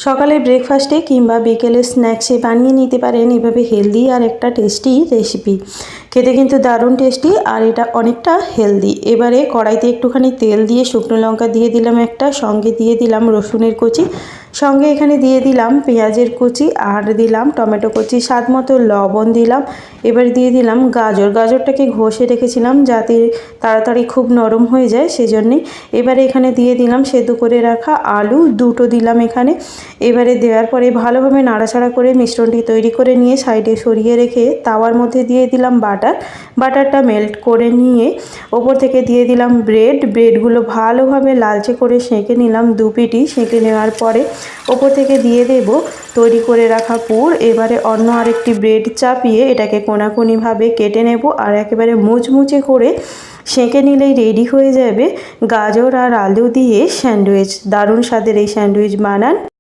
সকালে ব্রেকফাস্টে কিংবা বিকেলে স্ন্যাক্সে বানিয়ে নিতে পারেন এভাবে হেলদি আর একটা টেস্টি রেসিপি। খেতে কিন্তু দারুণ টেস্টি আর এটা অনেকটা হেলদি। এবারে কড়াইতে একটুখানি তেল দিয়ে শুকনো লঙ্কা দিয়ে দিলাম একটা, সঙ্গে দিয়ে দিলাম রসুনের কুচি, সঙ্গে এখানে দিয়ে দিলাম পেঁয়াজের কুচি আর দিলাম টমেটো কুচি, স্বাদ মতো লবণ দিলাম। এবার দিয়ে দিলাম গাজরটাকে ঘষে রেখেছিলাম যাতে তাড়াতাড়ি খুব নরম হয়ে যায় সেজন্যে। এবারে এখানে দিয়ে দিলাম সেদ্ধ করে রাখা আলু দুটো দিলাম এখানে। এবারে দেওয়ার পরে ভালোভাবে নাড়াচাড়া করে মিশ্রণটি তৈরি করে নিয়ে সাইডে সরিয়ে রেখে তাওয়ার মধ্যে দিয়ে দিলাম বাটারটা মেল্ট করে নিয়ে ওপর থেকে দিয়ে দিলাম ব্রেডগুলো ভালোভাবে লালচে করে সেঁকে নিলাম, দু পিটি সেঁকে নেওয়ার পরে ওপর থেকে দিয়ে দেব তৈরি করে রাখা পুর। এবারে অন্য আরেকটি ব্রেড চাপিয়ে এটাকে কোনাকুনিভাবে কেটে নেব আর একেবারে মুচমুচে করে সেঁকে নিলেই রেডি হয়ে যাবে গাজর আর আলু দিয়ে স্যান্ডউইচ। দারুণ স্বাদের এই স্যান্ডউইচ বানান।